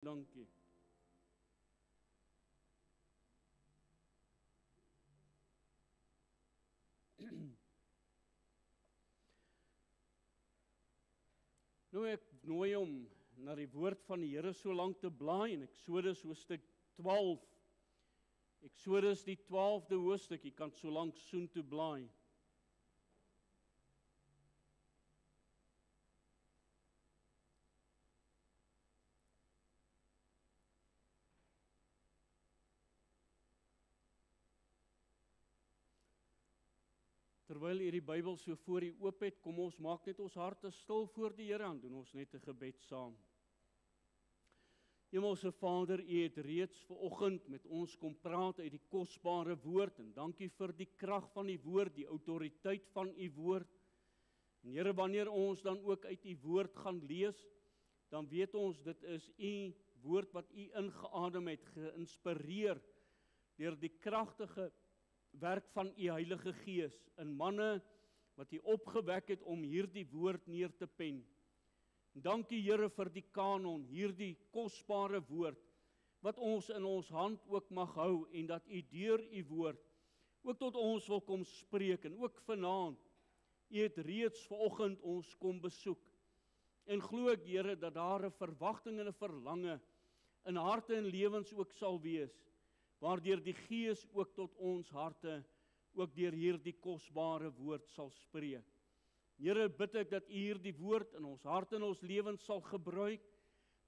Dankie. Nou ek nooi om na die woord van die Here so lank te blaai in Eksodus hoofstuk 12. Eksodus die 12de hoofstuk, jy kan so lank soontoe blaai. Terwyl jy die Bybel so voor jy oop het, kom ons maak net ons harte stil voor die Here aan, doen ons net 'n gebed saam. Hemelse Vader, U het reeds vanoggend met ons kom praat uit die kosbare woord en dankie vir die krag van die woord, die autoriteit van U woord. En Here, wanneer ons dan ook uit U woord gaan lees, dan weet ons dit is U woord wat U ingeadem het, geïnspireer deur die kragtige werk van U Heilige Gees in manne wat U opgewek het om hierdie woord neer te pen. Dankie Here vir die kanon, hierdie kosbare woord wat ons in ons hand ook mag hou en dat U deur U woord ook tot ons wil kom spreek en ook vanaand. U het reeds vanoggend ons kom besoek. En glo ek Here dat daar 'n verwagting en 'n verlange in harte en lewens ook sal wees, waardeur die Gees ook tot ons harte, ook deur hierdie kosbare woord sal spreek. Here, bid ek dat U hierdie woord in ons harte en ons lewens sal gebruik,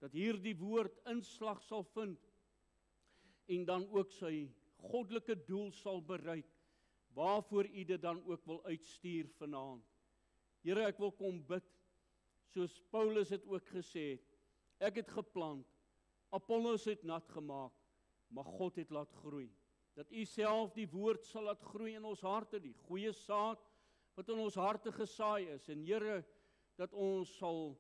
dat hierdie woord inslag sal vind, en dan ook sy goddelike doel sal bereik, waarvoor U dit dan ook wil uitstuur vanaand. Here, ek wil kom bid, soos Paulus het ook gesê het, ek het geplant, Apollos het nat gemaak, maar God het laat groei. Dat U self die woord sal laat groei in ons harte, die goeie saad wat in ons harte gesaai is. En Here, dat ons sal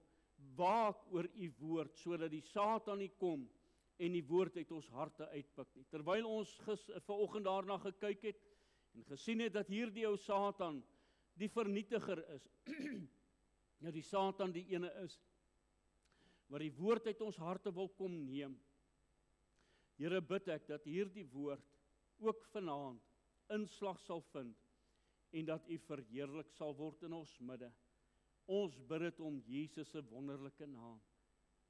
waak oor U woord, sodat die saad aan U kom en die woord uit ons harte uitpik nie. Terwyl ons vanoggend daarna gekyk het en gesien het dat hierdie ou Satan die vernietiger is, ja, die Satan die ene is, wat die woord uit ons harte wil kom neem. Here, bid ek dat hierdie woord ook vanaand inslag sal vind en dat U verheerlik sal word in ons midde. Ons bid dit om Jesus se wonderlike naam.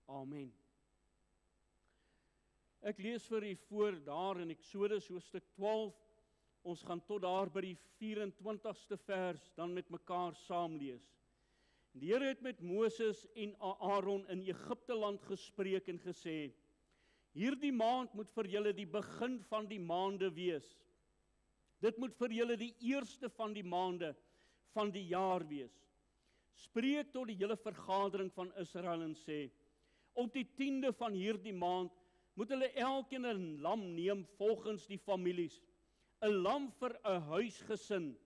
Amen. Ek lees vir u voor daar in Eksodus hoofstuk 12. Ons gaan tot daar by die 24ste vers dan met mekaar saam lees. Die Here het met Moses en Aaron in Egipte land gespreek en gesê: hierdie maand moet vir julle die begin van die maande wees. Dit moet vir julle die eerste van die maande van die jaar wees. Spreek tot die hele vergadering van Israel en sê: op die 10de van hierdie maand moet hulle elkeen 'n lam neem volgens die families. 'n lam vir 'n huisgesin.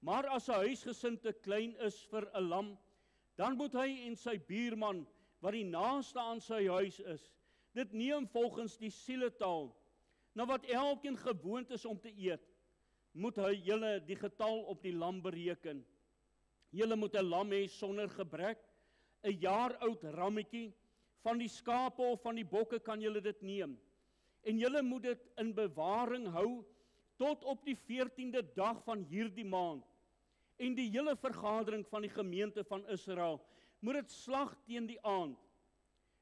Maar as 'n huisgesin te klein is vir 'n lam, dan moet hy en sy buurman wat die naaste aan sy huis is, dit neem volgens die sieletaal, na wat elkeen gewoond is om te eet, moet hy julle die getal op die lam bereken. Julle moet 'n lam hê sonder gebrek, 'n jaar oud rammetjie, van die skape of van die bokke kan julle dit neem. En julle moet dit in bewaring hou tot op die 14de dag van hierdie maand. En die hele vergadering van die gemeente van Israel moet dit slag teen die aand.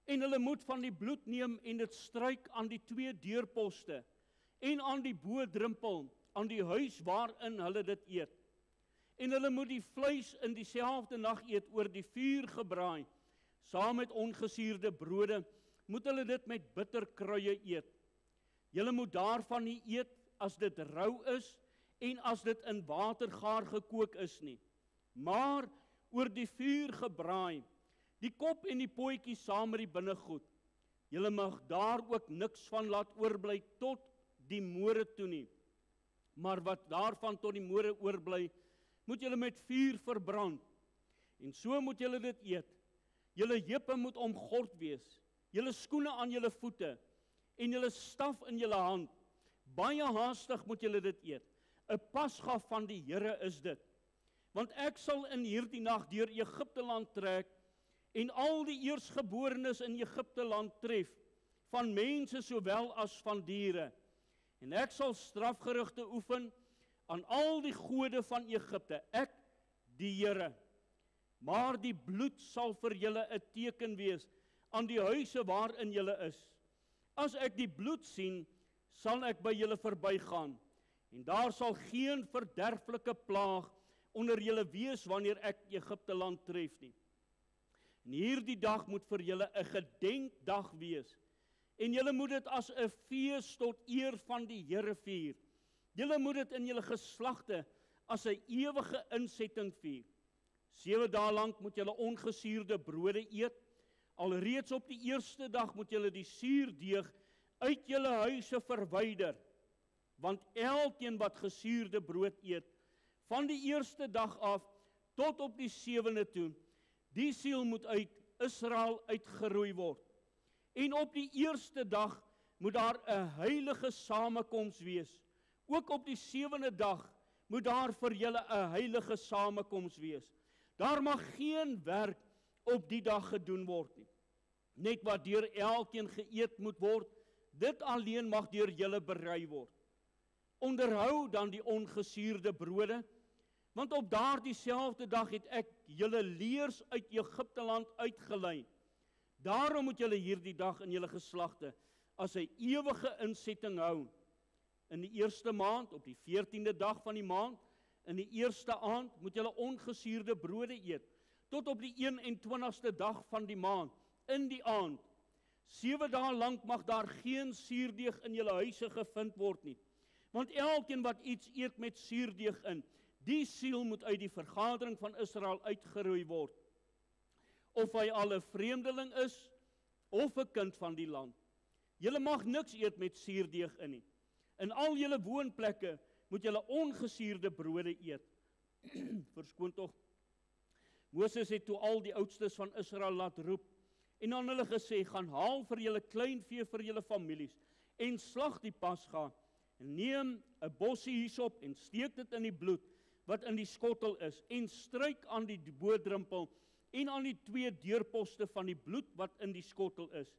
En hulle moet van die bloed neem en dit stryk aan die 2 deurposte en aan die bodrempel, aan die huis waarin hulle dit eet. En hulle moet die vleis in dieselfde nag eet oor die vuur gebraai. Saam met ongesuurde brode moet hulle dit met bitterkruie eet. Julle moet daarvan nie eet as dit rou is en as dit in watergaar gekook is nie, maar oor die vuur gebraai, die kop en die potjie saam met die binnegoed. Julle mag daar ook niks van laat oorbly tot die môre toe nie. Maar wat daarvan tot die môre oorbly, moet julle met vuur verbrand. En so moet julle dit eet. Julle heupe moet omgord wees, julle skoene aan julle voete en julle staf in julle hand. Baie haastig moet julle dit eet. 'n Pasga van die Here is dit. Want ek sal in hierdie nag deur Egipte land trek en al die eersgeborenes in Egipte land tref, van mense sowel as van diere. En ek sal strafgerigte oefen aan al die gode van Egipte, ek die Here. Maar die bloed sal vir julle 'n teken wees aan die huise waarin julle is. As ek die bloed sien, sal ek by julle verbygaan, en daar sal geen verderflike plaag onder julle wees wanneer ek Egipte land tref nie. En hierdie dag moet vir julle 'n gedenkdag wees, en julle moet dit as 'n fees tot eer van die Here vier. Julle moet dit in julle geslagte as 'n ewige insetting vier. 7 dae lank moet julle ongesuurde brode eet. Alreeds op die eerste dag moet julle die suurdeeg uit julle huise verwyder, want elkeen wat gesuurde brood eet, van die eerste dag af tot op die 7de toe, die siel moet uit Israel uitgeroei word. En op die eerste dag moet daar 'n heilige samekoms wees. Ook op die 7de dag moet daar vir julle 'n heilige samekoms wees. Daar mag geen werk op die dag gedoen word nie. Net wat deur elkeen geëet moet word, dit alleen mag deur julle berei word. Onderhou dan die ongesuurde brode, want op daardie selfde dag het ek julle leers uit Egipte land uitgelei. Daarom moet julle hierdie dag in julle geslagte as 'n ewige insetting hou. In die eerste maand, op die 14de dag van die maand, in die eerste aand moet julle ongesuurde brode eet, tot op die 21ste dag van die maand, in die aand. 7 dae lank mag daar geen suurdeeg in julle huise gevind word nie, want elkeen wat iets eet met suurdeeg in, die siel moet uit die vergadering van Israel uitgeroei word, of hy al 'n vreemdeling is, of 'n kind van die land. Julle mag niks eet met suurdeeg in nie. In al julle woonplekke moet julle ongesuurde brode eet. Verskoon tog. Moses het toe al die oudstes van Israel laat roep, en aan hulle gesê, gaan haal vir julle kleinvee vir julle families, en slag die Pasga, en neem 'n bossie hyssop, en steek dit in die bloed, wat in die skottel is, en stryk aan die boodrimpel, en aan die 2 deurposte van die bloed, wat in die skottel is.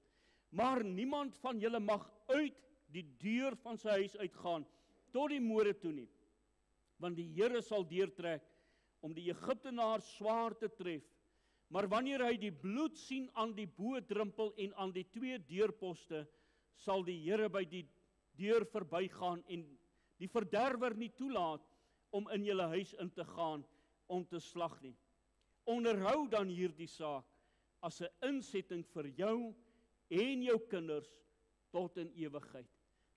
Maar niemand van julle mag uit die deur van sy huis uitgaan, tot die môre toe nie, want die Here sal deurtrek, om die Egiptenaar swaar te tref. Maar wanneer hy die bloed sien aan die boodrimpel en aan die 2 deurposte, sal die Here by die deur verbygaan en die verderwer nie toelaat om in julle huis in te gaan om te slag nie. Onderhou dan hierdie saak as 'n insetting vir jou en jou kinders tot in ewigheid.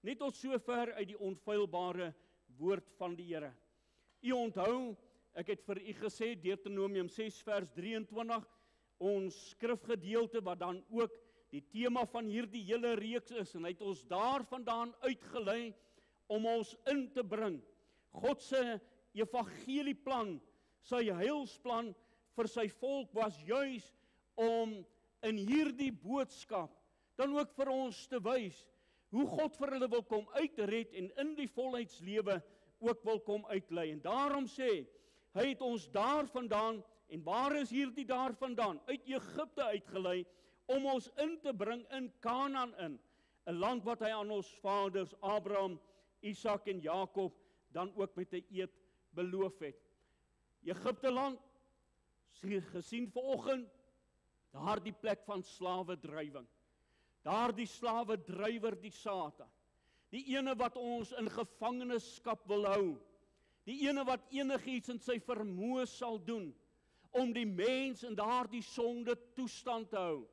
Net tot sover uit die onfeilbare woord van die Here. U onthou, ek het vir u gesê, Deuteronomium 6 vers 23, ons skrifgedeelte wat dan ook die tema van hierdie hele reeks is, en hy het ons daarvandaan uitgelei om ons in te bring. God se evangelieplan, sy heilsplan vir sy volk was juis om in hierdie boodskap dan ook vir ons te wys hoe God vir hulle wil kom uitred en in die volheidslewe ook wil kom uitlei. En daarom sê, hy het ons daarvandaan, en waar is hierdie daarvandaan? Uit Egipte uitgelei, om ons in te bring in Kanaan in, 'n land wat hy aan ons vaders, Abraham, Isak en Jakob, dan ook met 'n eed beloof het. Egipte land, gesien vanoggend, daardie plek van slawedrywing. Daardie slawedrywer, die Satan. Die ene wat ons in gevangenskap wil hou. Die ene wat enigiets in sy vermoë sal doen om die mens in daardie sonde toestand te hou.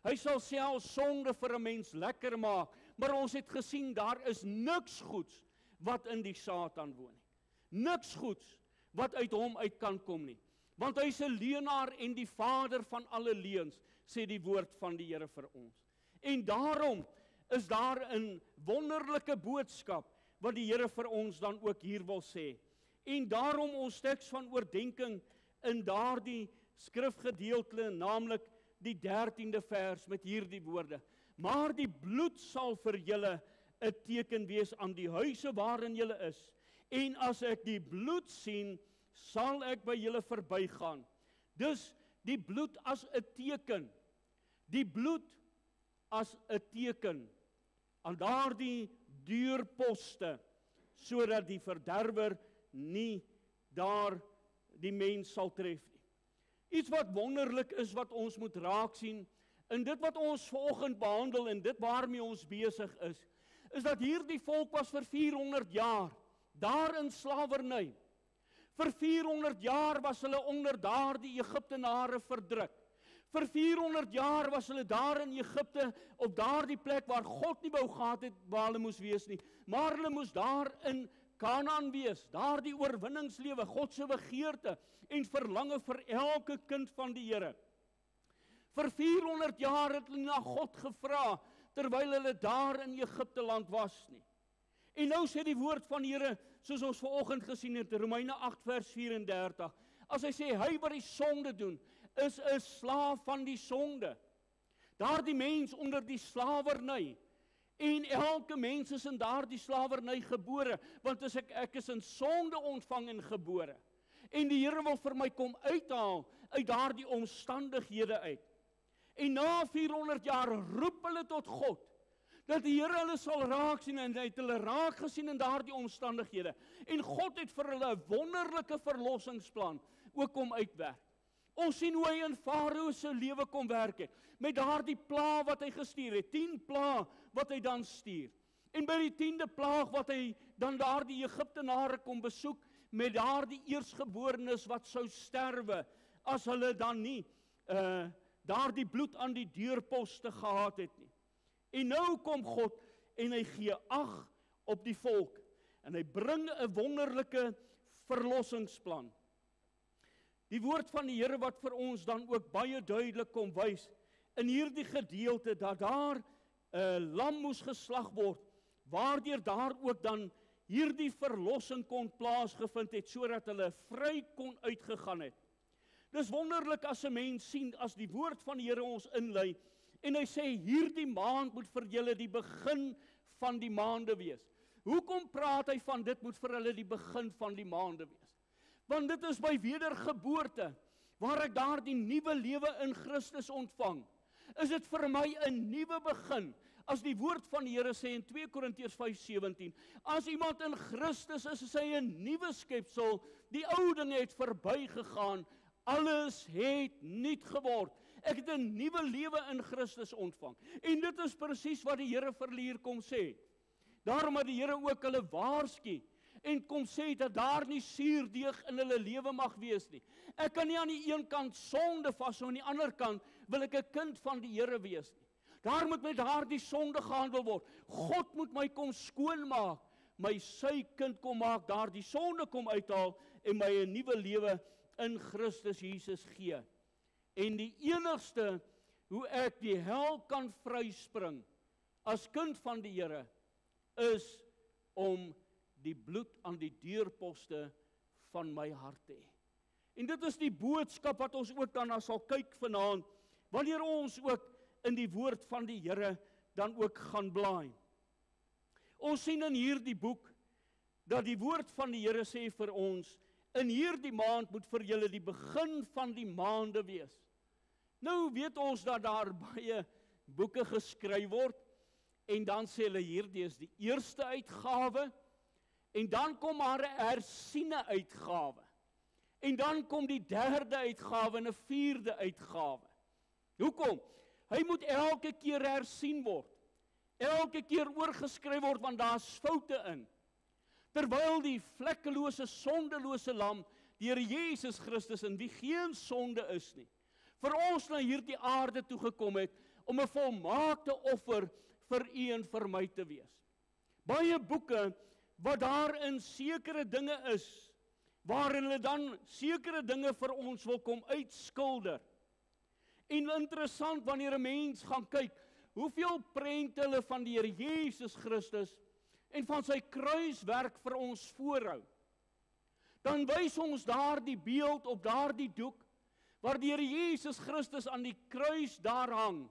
Hy sal self sonde vir 'n mens lekker maak, maar ons het gesien daar is niks goeds wat in die Satan woon nie. Niks goeds wat uit hom uit kan kom nie. Want hy is 'n leenaar en die vader van alle leuns, sê die woord van die Here vir ons. En daarom is daar 'n wonderlike boodskap wat die Here vir ons dan ook hier wil sê. En daarom ons teks van oordenking in daardie skrifgedeelte, naamlik die 13de vers met hierdie woorde. Maar die bloed sal vir julle 'n teken wees aan die huise waarin julle is. En as ek die bloed sien, sal ek by julle verbygaan. Dus die bloed as 'n teken. Die bloed as 'n teken aan daardie deurposte, sodat die verderwer nie daar die mens sal tref nie. Iets wat wonderlik is wat ons moet raak sien, en dit wat ons vanoggend behandel en dit waarmee ons besig is dat hierdie volk was vir 400 jaar daar in slawerny. Vir 400 jaar was hulle onder daardie Egiptenare verdruk. Vir 400 jaar was hulle daar in Egipte, op daardie plek waar God nie wou gehad het waar hulle moes wees nie, maar hulle moes daar in Kanaan wees, daardie oorwinningslewe, God se begeerte en verlange vir elke kind van die Here. Vir 400 jaar het hulle na God gevra, terwyl hulle daar in Egipte land was nie. En nou sê die woord van die Here, soos ons vanoggend gesien het, Romeine 8 vers 34, as hy sê, hy wat die sonde doen, is 'n slaaf van die sonde. Daardie mens onder die slawerny, en elke mens is in daardie slawerny gebore, want as ek is in sonde ontvang en gebore. En die Here wil vir my kom uithaal uit daardie omstandighede uit. En na 400 jaar roep hulle tot God, dat die Here hulle sal raak sien, en hy het hulle raak gesien in daardie omstandighede. En God het vir hulle 'n wonderlike verlossingsplan ook kom uitwerk. Ons sien hoe hy in Farao se lewe kom werk het, met daardie plaag wat hy gestuur het, 10 plaag wat hy dan stuur. En by die 10de plaag wat hy dan daardie Egiptenare kom besoek, met daardie eersgeborenes wat sou sterwe, as hulle dan nie daardie bloed aan die deurposte gehad het nie. En nou kom God, en hy gee ag op die volk, en hy bring 'n wonderlike verlossingsplan. Die woord van die Here wat vir ons dan ook baie duidelik kom wys, in hierdie gedeelte, dat daar 'n lam moes geslag word, waardeur daar ook dan hierdie verlossing kon plaasgevind het, sodat hulle vry kon uitgegaan het. Dis wonderlik as 'n mens sien, as die woord van die Here ons inlei, en hy sê, hierdie maand moet vir julle die begin van die maande wees. Hoekom praat hy van dit moet vir hulle die begin van die maande wees? Want dit is by wedergeboorte, waar ek daardie nuwe lewe in Christus ontvang, is dit vir my 'n nuwe begin. As die woord van die Here sê in 2 Korintiërs 5:17, as iemand in Christus is hy 'n nuwe skepsel, die ou dinge het verbygegaan, alles het nuut geword. Ek het 'n nuwe lewe in Christus ontvang. En dit is presies wat die Here vir hulle hier kom sê. Daarom het die Here ook hulle waarsku en kom sê dat daar nie suurdeeg in hulle lewe mag wees nie. Ek kan nie aan die een kant sonde vashou, aan die ander kant wil ek 'n kind van die Here wees nie. Daar moet met daardie sonde gehandel word. God moet my kom skoonmaak, my sy kind kom maak, daardie sonde kom uithaal en my 'n nuwe lewe in Christus Jesus gee. En die enigste hoe ek die hel kan vryspring as kind van die Here is om die bloed aan die deurposte van my hart te hê. En dit is die boodskap wat ons ook dan sal kyk vanaand, wanneer ons ook in die woord van die Here dan ook gaan blaai. Ons sien in hierdie boek dat die woord van die Here sê vir ons, in hierdie maand moet vir julle die begin van die maande wees. Nou weet ons dat daar baie boeke geskryf word, en dan sê hulle hierdie is die eerste uitgawe, en dan kom maar 'n hersiene uitgawe, en dan kom die derde uitgawe en 'n vierde uitgawe. Hoekom? Hy moet elke keer hersien word, elke keer oorgeskryf word, want daar's foute in. Terwyl die vlekkelose, sondelose lam, die Here Jesus Christus, in wie geen sonde is nie, vir ons na hierdie aarde toe gekom het, om 'n volmaakte offer vir u en vir my te wees. Baie boeke, wat daarin sekere dinge is, waarin hulle dan sekere dinge vir ons wil kom uitskilder. En interessant, wanneer 'n mens gaan kyk, hoeveel prente hulle van die Here Jesus Christus, en van sy kruiswerk vir ons voorhou. Dan wys ons daar die beeld op daardie doek, waar die Here Jesus Christus aan die kruis daar hang.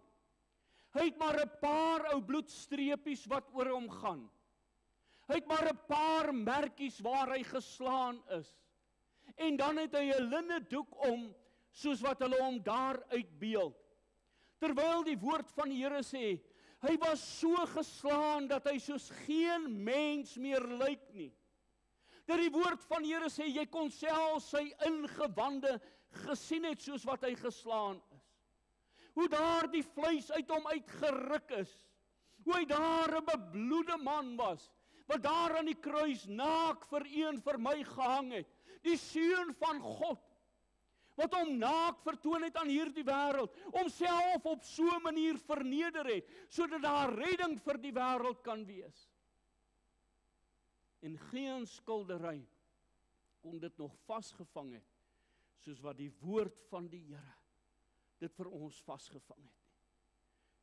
Hy het maar 'n paar ou bloedstreepies wat oor hom gaan. Hy het maar 'n paar merkies waar hy geslaan is. En dan het hy 'n linne doek om, soos wat hulle hom daar uitbeeld. Terwyl die woord van die Here sê, Hy was so geslaan dat hy soos geen mens meer lyk nie. Dat die woord van die Here sê, jy kon self sy ingewande gesien het soos wat hy geslaan is. Hoe daar die vleis uit hom uitgeruk is. Hoe hy daar 'n bebloede man was, wat daar aan die kruis naak vir u en vir my gehang het. Die seun van God, wat hom naak vertoon het aan hierdie wêreld, homself op so 'n manier verneder het, sodat daar redding vir die wêreld kan wees. En geen skildery kon dit nog vasgevang het, soos wat die woord van die Here dit vir ons vasgevang het.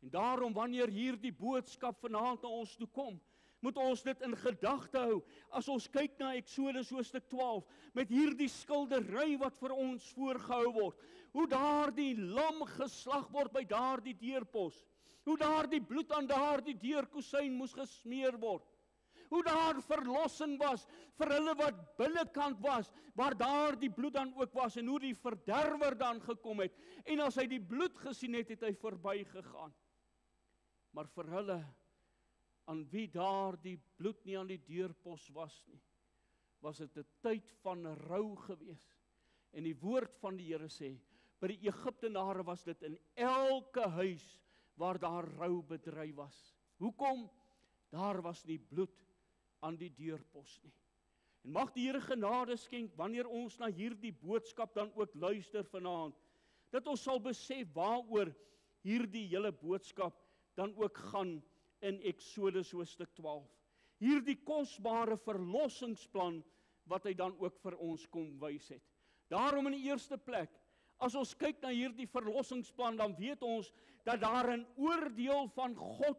En daarom, wanneer hierdie boodskap vanaand na ons toe kom, moet ons dit in gedagte hou, as ons kyk na Eksodus hoofstuk 12, met hierdie skildery wat vir ons voorgehou word, hoe daar die lam geslag word by daar die deurpos, hoe daar die bloed aan daar die deurkusyn moes gesmeer word, hoe daar verlossing was vir hulle wat binnekant was, waar daar die bloed dan ook was, en hoe die verderwer dan gekom het, en as hy die bloed gesien het, het hy verby gegaan. Maar vir hulle, aan wie daar die bloed nie aan die deurpos was nie, was dit 'n tyd van rou gewees. En die woord van die Here sê, by die Egiptenare was dit in elke huis waar daar rou bedryf was. Hoekom? Daar was nie bloed aan die deurpos nie. En mag die Here genade skenk, wanneer ons na hierdie boodskap dan ook luister vanaand, dat ons sal besef waaroor hierdie hele boodskap dan ook gaan in Eksodus hoofstuk 12. Hierdie kosbare verlossingsplan wat hy dan ook vir ons kom wys het. Daarom in die eerste plek, as ons kyk na hierdie verlossingsplan, dan weet ons dat daar 'n oordeel van God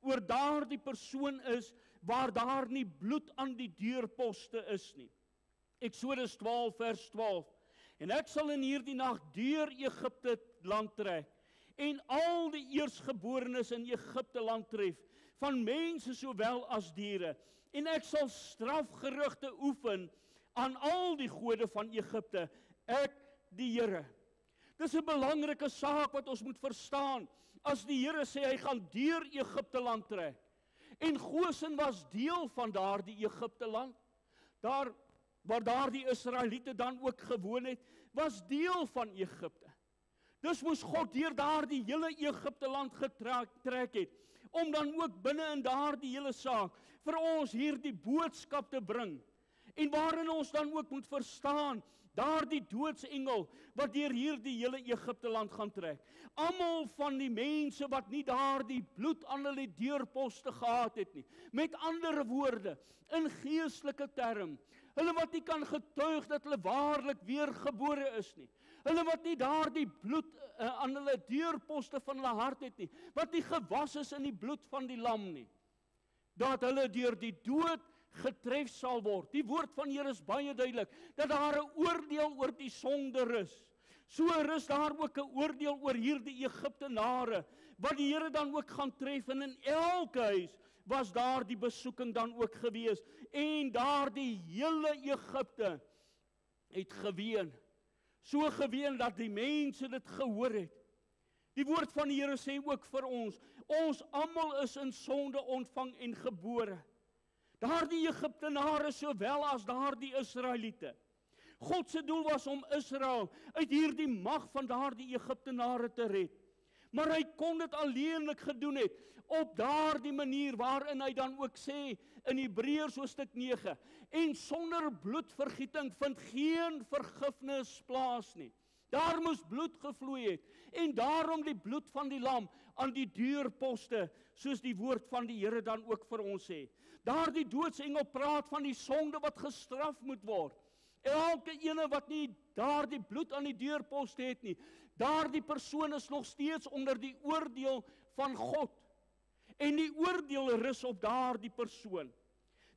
oor daardie persoon is, waar daar nie bloed aan die deurposte is nie. Eksodus 12 vers 12. En ek sal in hierdie nag deur Egipte land trek, en al die eersgeborenes in Egipte land tref, van mense sowel as diere, en ek sal strafgerigte oefen aan al die gode van Egipte, ek die Here. Dis 'n belangrike saak wat ons moet verstaan, as die Here sê hy gaan deur Egipte land trek, en Goshen was deel van daardie Egipte land, daar waar daardie Israeliete dan ook gewoon het, was deel van Egipte. Dus moes God deur daardie hele Egipte land getrek het, om dan ook binne in daardie hele saak vir ons hierdie boodskap te bring, en waarin ons dan ook moet verstaan, daardie doodsengel wat deur hierdie hele Egipte land gaan trek. Almal van die mense wat nie daardie bloed aan hulle deurposte gehad het nie. Met ander woorde, in geestelike term, hulle wat nie kan getuig dat hulle waarlik weergebore is nie. Hulle wat nie daardie bloed aan hulle deurposte van hulle hart het nie, wat nie gewas is in die bloed van die lam nie, dat hulle deur die dood getref sal word. Die woord van die Here is baie duidelik, dat daar 'n oordeel oor die sonde rus. So rus daar ook 'n oordeel oor hierdie Egiptenare, wat die Here dan ook gaan tref, en in elke huis was daar die besoeking dan ook gewees, en daar die hele Egipte het geween, so geween dat die mense dit gehoor het. Die woord van die Here sê ook vir ons almal is in sonde ontvang en gebore. Daardie Egiptenare sowel as daardie Israeliete. God se doel was om Israel uit hierdie mag van daardie Egiptenare te red. Maar hy kon dit alleenlik gedoen het, op daardie manier waarin hy dan ook sê, in Hebreërs hoofstuk 9, en sonder bloedvergieting vind geen vergifnis plaas nie. Daar moes bloed gevloei het, en daarom die bloed van die lam aan die deurposte, soos die woord van die Here dan ook vir ons sê. Daardie doodsengel praat van die sonde wat gestraf moet word. Elke ene wat nie daardie bloed aan die deurposte het nie, daardie persoon is nog steeds onder die oordeel van God. En die oordeel rus op daardie persoon.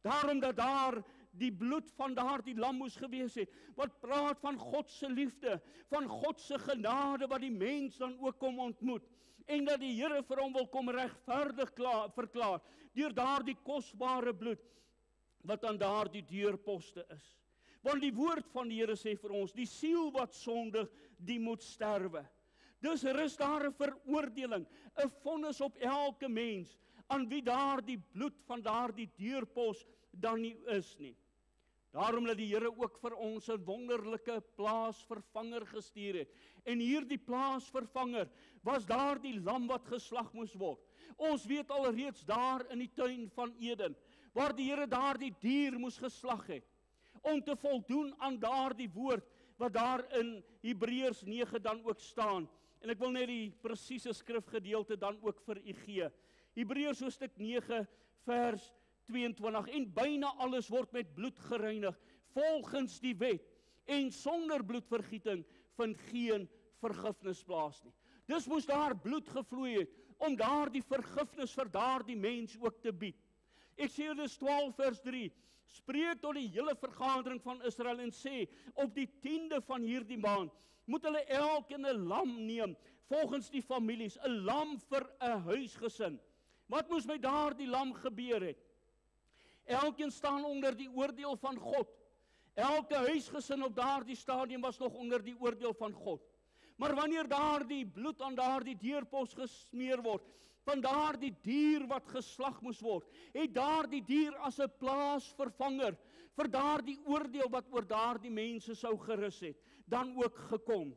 Daarom dat daar die bloed van daardie lam moes gewees het, wat praat van God se liefde, van God se genade, wat die mens dan ook kom ontmoet, en dat die Here vir hom wil kom regverdig verklaar, deur daardie kosbare bloed, wat aan daardie deurposte is. Want die woord van die Here sê vir ons, die siel wat sondig, die moet sterwe. Dus is daar 'n veroordeling, 'n vonnis op elke mens, aan wie daardie bloed van daardie deurpos dan nie is nie. Daarom dat die Here ook vir ons 'n wonderlike plaasvervanger gestuur het. En hierdie plaasvervanger was daardie lam wat geslag moes word. Ons weet alreeds daar in die tuin van Eden, waar die Here daardie dier moes geslag het, om te voldoen aan daardie woord, wat daar in Hebreërs 9 dan ook staan. En ek wil net die presiese skrifgedeelte dan ook vir u gee. Hebreërs hoofstuk 9 vers 22. En byna alles word met bloed gereinig, volgens die wet. En sonder bloedvergieting vind geen vergifnis plaas nie. Dus moes daar bloed gevloei het, om daardie vergifnis vir daardie mens ook te bied. Eksodus 12 vers 3. Spreek tot die hele vergadering van Israel en sê, op die 10de van hierdie maand, moet hulle elkeen 'n lam neem, volgens die families, 'n lam vir 'n huisgesin. Wat moes met daardie lam gebeur het? Elkeen staan onder die oordeel van God. Elke huisgesin op daardie stadium was nog onder die oordeel van God. Maar wanneer daardie bloed aan daardie deurpos gesmeer word, van daardie dier wat geslag moes word, het daardie dier as 'n plaasvervanger vir daardie oordeel wat oor daardie mense sou gerus het, dan ook gekom.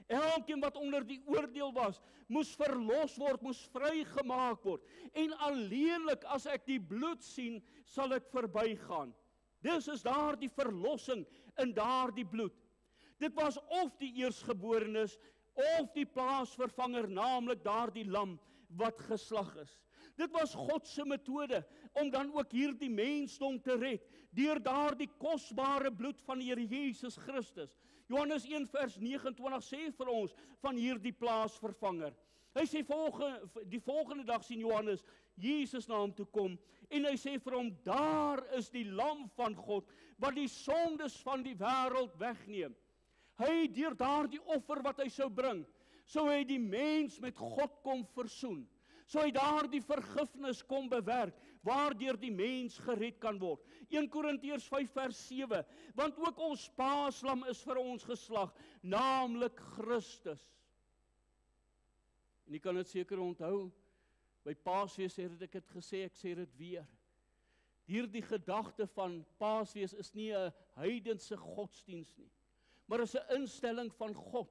Elkeen wat onder die oordeel was, moes verlos word, moes vrygemaak word. En alleenlik as ek die bloed sien, sal ek verbygaan. Dis is daardie verlossing in daardie bloed. Dit was of die eersgeborenes, of die plaasvervanger, naamlik daardie lam wat geslag is. Dit was God se metode om dan ook hierdie mensdom te red, deur daardie kosbare bloed van die Here Jesus Christus. Johannes 1 vers 29 sê vir ons van hierdie plaasvervanger. Hy sê die volgende dag sien Johannes Jesus na hom toe kom, en hy sê vir hom, daar is die lam van God, wat die sondes van die wêreld wegneem. Hy deur daardie offer wat hy sou bring, sou hy die mens met God kom versoen. Sou hy daardie vergifnis kom bewerk, waardeur die mens gered kan word. 1 Korintiërs 5 vers 7, want ook ons paaslam is vir ons geslag, naamlik Christus. En jy kan dit seker onthou, by Paasfees het ek dit gesê, ek sê dit weer. Hierdie gedagte van Paasfees is nie 'n heidense godsdiens nie, maar is 'n instelling van God.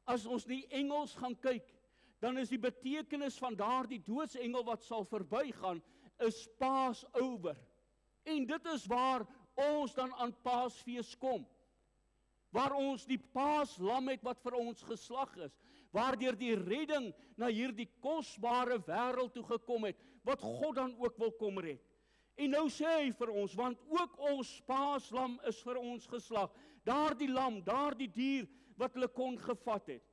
As ons die Engels gaan kyk, dan is die betekenis van daardie doodsengel wat sal verbygaan, is Passover. En dit is waar ons dan aan Paasfees kom. Waar ons die paaslam het wat vir ons geslag is, waardeur die redding na hierdie kosbare wêreld toe gekom het, wat God dan ook wil kom red. En nou sê hy vir ons, want ook ons paaslam is vir ons geslag, daardie lam, daardie dier wat hulle kon gevat het.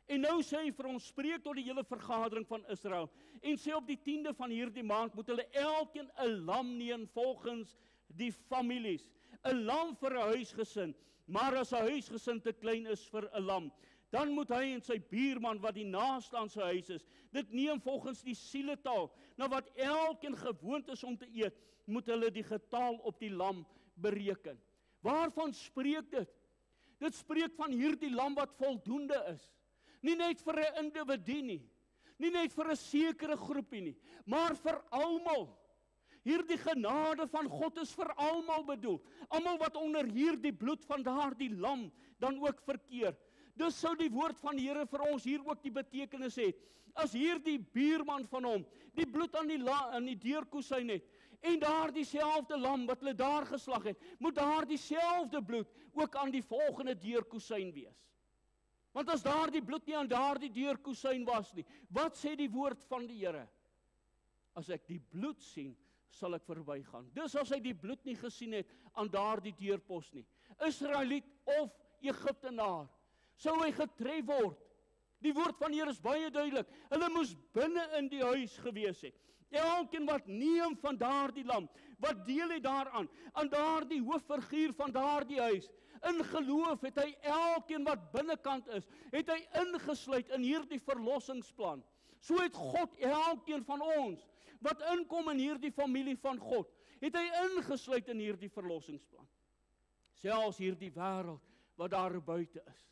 En nou sê hy vir ons, spreek tot die hele vergadering van Israel, en sê op die 10de van hierdie maand, moet hulle elkeen 'n lam neem volgens die families, 'n lam vir 'n huisgesin, maar as 'n huisgesin te klein is vir 'n lam, dan moet hy en sy buurman wat die naaste aan sy huis is, dit neem volgens die sieletaal, na wat elkeen gewoond is om te eet, moet hulle die getal op die lam bereken. Waarvan spreek dit? Dit spreek van hierdie lam wat voldoende is. Nie net vir 'n individu nie, nie net vir 'n sekere groepie nie, maar vir almal. Hierdie genade van God is vir almal bedoel. Almal wat onder hierdie bloed van daardie lam dan ook verkeer. Dus sou die woord van die Here vir ons hier ook die betekenis hê. As hierdie buurman van hom die bloed aan die deurkusyn het, en daardie selfde lam wat hulle daar geslag het, moet daardie selfde bloed ook aan die volgende deurkusyn wees. Want as daardie bloed nie aan daardie deurkusyn was nie, wat sê die woord van die Here? As ek die bloed sien, sal ek verbygaan. Dus as hy die bloed nie gesien het aan daardie deurpos nie, Israeliet of Egiptenaar, sou hy getref word. Die woord van die Here is baie duidelik. Hulle moes binne in die huis gewees het. Elkeen wat neem van daardie lam, wat deel het daaraan, aan daardie hooffiguur van daardie huis, in geloof het hy elkeen wat binnekant is, het hy ingesluit in hierdie verlossingsplan. So het God elkeen van ons, wat inkom in hierdie familie van God, het hy ingesluit in hierdie verlossingsplan. Selfs hierdie wêreld wat daar buite is.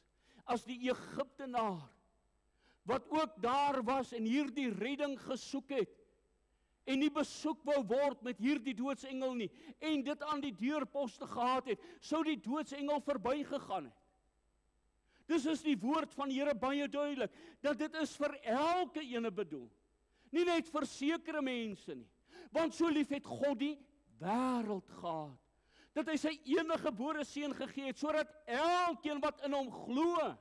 As die Egiptenaar wat ook daar was en hierdie redding gesoek het, en nie besoek wou word met hierdie doodsengel nie, en dit aan die deurposte gehad het, sou die doodsengel verbygegaan het. Dis is die woord van die Here baie duidelik, dat dit is vir elke ene bedoel, nie net vir sekere mense nie, want so lief het God die wêreld gehad, dat hy sy enige gebore seun gegee het, sodat elkeen wat in hom glo,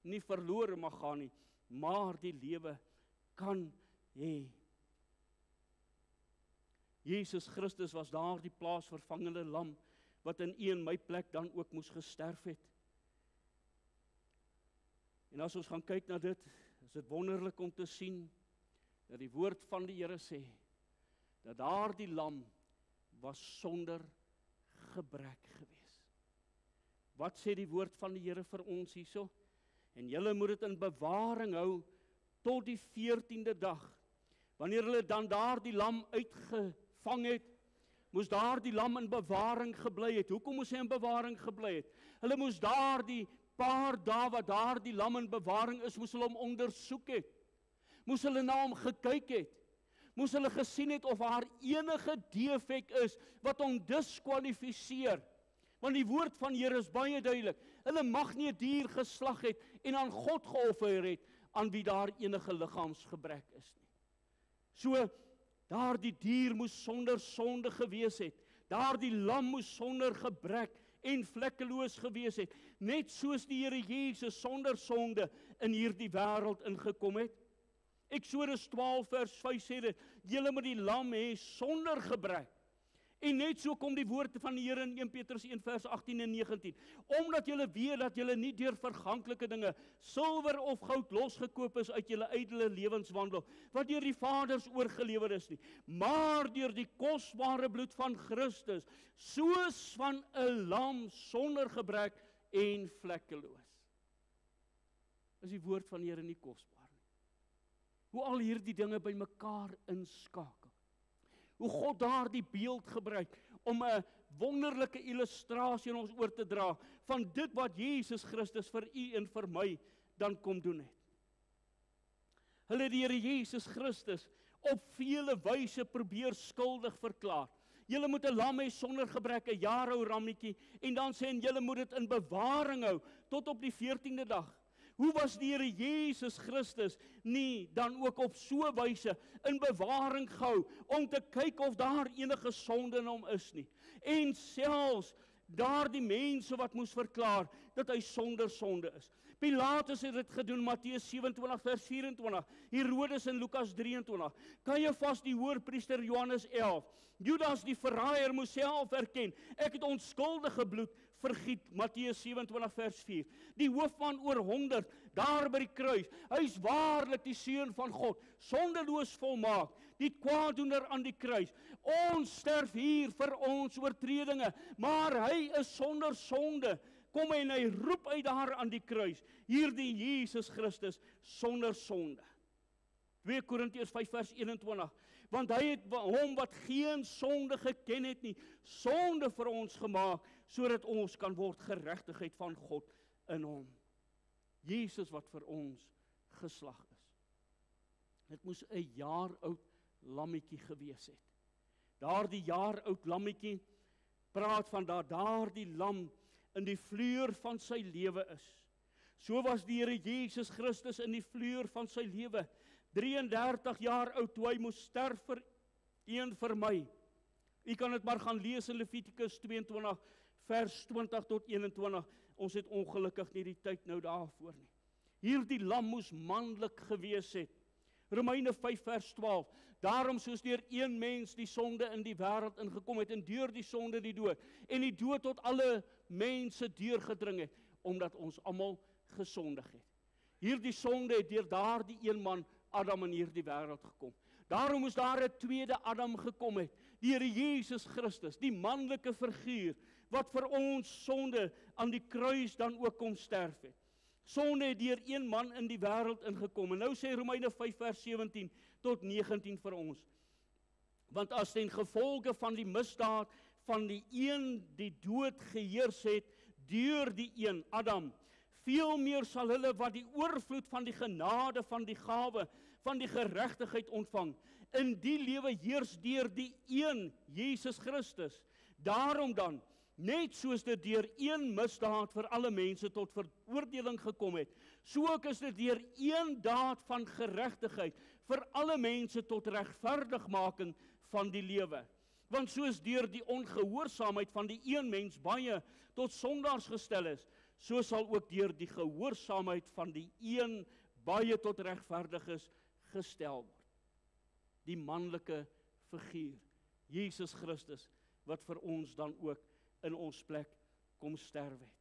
nie verlore mag gaan nie, maar die lewe kan hê. Jesus Christus was daar die plaasvervangende lam, wat in u en my plek dan ook moes gesterf het. En as ons gaan kyk na dit, is dit wonderlik om te sien, dat die woord van die Here sê, dat daar die lam was sonder gebrek gewees. Wat sê die woord van die Here vir ons hierso? En julle moet dit in bewaring hou, tot die 14de dag, wanneer hulle dan daar die lam uitgevang het, moes daar die lam in bewaring gebly het. Hoekom moes hy in bewaring gebly het? Hulle moes daar die paar dae wat daar die lam in bewaring is, moes hulle hom ondersoek het. Moes hulle na hom gekyk het. Moes hulle gesien het of haar enige defek is wat hom diskwalifiseer. Want die woord van die Here is baie duidelik. Hulle mag nie 'n dier geslag het en aan God geoffer het aan wie daar enige liggaamsgebrek is nie. So, daardie dier moes sonder sonde gewees het. Daardie lam moes sonder gebrek en vlekkeloos gewees het, net soos die Here Jesus sonder sonde in hierdie wêreld ingekom het. Eksodus 12 vers 5 sê dit, julle moet die lam hê sonder gebrek. En net so kom die woord van die Here in 1 Petrus 1 vers 18 en 19. Omdat julle weet dat julle nie deur verganklike dinge, silwer of goud losgekoop is uit julle ydelle lewenswandel, wat deur die vaders oorgelewer is nie, maar deur die kosbare bloed van Christus, soos van 'n lam sonder gebrek en vlekkeloos. Is die woord van die Here nie kosbaar? Hoe al hierdie dinge by mekaar inskakel. Hoe God daardie beeld gebruik om 'n wonderlike illustrasie in ons oor te dra van dit wat Jesus Christus vir u en vir my dan kom doen het. Hulle het die Here Jesus Christus op vele wyse probeer skuldig verklaar. Julle moet 'n lam hê sonder gebrek, 'n jaar ou rammetjie, en dan sê en julle moet dit in bewaring hou tot op die 14de dag. Hoe was die Here Jesus Christus nie dan ook op so wyse in bewaring gehou om te kyk of daar enige sonde in hom is nie? En selfs daardie mense wat moes verklaar dat hy sonder sonde is. Pilatus het dit gedoen, Matteus 27 vers 24, Herodes in Lukas 23, Caiaphas die hoërpriester Johannes 11, Judas die verraaier moes self erken, ek het onskuldige bloed vergiet, Matteus 27 vers 4, die hoofman oor 100, daar by die kruis, hy is waarlik die seun van God, sondeloos volmaak, die kwaaddoener aan die kruis, ons sterf hier vir ons oortredinge, maar hy is sonder sonde, kom en hy roep uit daar aan die kruis, hierdie Jesus Christus sonder sonde. 2 Korintiërs 5 vers 21, want hy het hom wat geen sonde geken het nie, sonde vir ons gemaak, sodat ons kan word geregtigheid van God in hom. Jesus wat vir ons geslag is. Dit moes 'n jaar oud lammetjie gewees het. Daardie jaar oud lammetjie praat van dat daardie lam in die vleuer van sy lewe is. So was die Here Jesus Christus in die vleuer van sy lewe, 33 jaar oud toe hy moes sterf vir een vir my. U kan dit maar gaan lees in Levitikus 22 vers 20 tot 21. Ons het ongelukkig nie die tyd nou daarvoor nie. Hierdie lam moes manlik gewees het. Romeine 5 vers 12. Daarom soos deur een mens die sonde in die wêreld ingekom het en deur die sonde die dood, en die dood tot alle mense deurgedring het, omdat ons almal gesondig het. Hierdie sonde het deur daardie een man Adam in hierdie wêreld gekom. Daarom moes daar 'n tweede Adam gekom het, die Here Jesus Christus, die manlike figuur, wat vir ons sonde aan die kruis dan ook kom sterf het. Sonde het deur een man in die wêreld ingekom. En nou sê Romeine 5 vers 17 tot 19 vir ons. Want as ten gevolge van die misdaad van die een die dood geheers het, deur die een, Adam, veel meer sal hulle wat die oorvloed van die genade, van die gawe, van die geregtigheid ontvang, in die lewe heers deur die een, Jesus Christus. Daarom dan, net soos dit deur een misdaad vir alle mense tot veroordeling gekom het, so ook is dit deur een daad van geregtigheid vir alle mense tot regverdigmaking van die lewe. Want soos deur die ongehoorsaamheid van die een mens baie tot sondaars gestel is, so sal ook deur die gehoorsaamheid van die een baie tot regverdiges gestel word. Die manlike figuur, Jesus Christus, wat vir ons dan ook in ons plek kom sterwe het.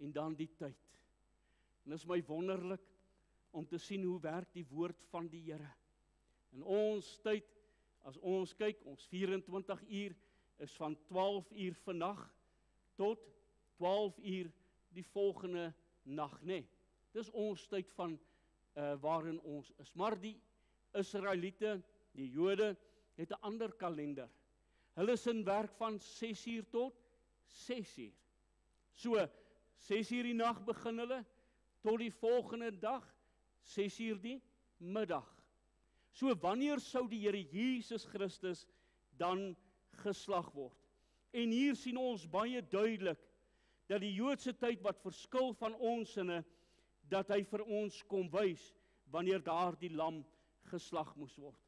En dan die tyd. En dit is my wonderlik om te sien hoe werk die woord van die Here. In ons tyd, as ons kyk, ons 24 uur is van 12 uur vannag tot 12 uur die volgende nag, nee. Dis ons tyd van waarin ons is. Maar die Israeliete, die Jode, het 'n ander kalender. Hulle is in werk van 6 uur tot 6 uur. So, 6 uur die nag begin hulle, tot die volgende dag, 6 uur die middag. So, wanneer sou die Here Jesus Christus dan geslag word? En hier sien ons baie duidelik, dat die Joodse tyd wat verskil van ons sinne, dat hy vir ons kom wys, wanneer daar die lam geslag moes word.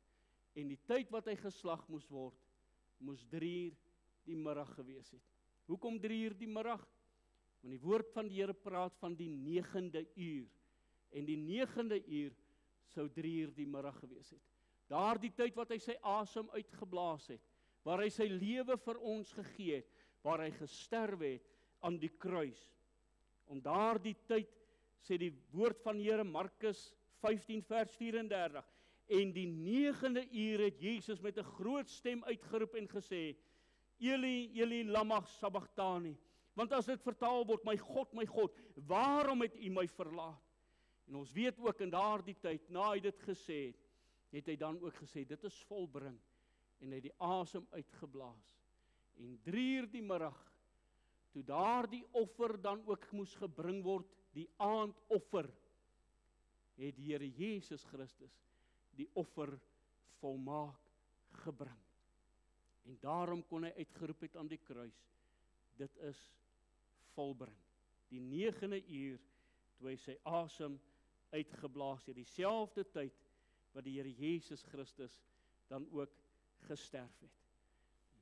En die tyd wat hy geslag moes word, moes 3 uur die middag gewees het. Hoekom 3 uur die middag? Want die woord van die Here praat van die 9de uur. En die 9de uur sou 3 uur die middag gewees het. Daardie tyd wat hy sy asem uitgeblaas het, waar hy sy lewe vir ons gegee het, waar hy gesterwe het aan die kruis. Om daardie tyd, sê die woord van die Here, Markus 15 vers 34, en die 9de uur het Jesus met 'n groot stem uitgeroep en gesê, Eli, Eli, lama sabachthani. Want as dit vertaal word, my God, waarom het u my verlaat? En ons weet ook in daardie tyd, na hy dit gesê het hy dan ook gesê, dit is volbring. En hy het die asem uitgeblaas. En 3 uur die middag, toe daardie offer dan ook moes gebring word, die aandoffer, het die Here Jesus Christus die offer volmaak gebring. En daarom kon hy uitgeroep het aan die kruis, dit is volbring. Die 9de uur, toe hy sy asem uitgeblaas het, dieselfde tyd wat die Here Jesus Christus dan ook gesterf het.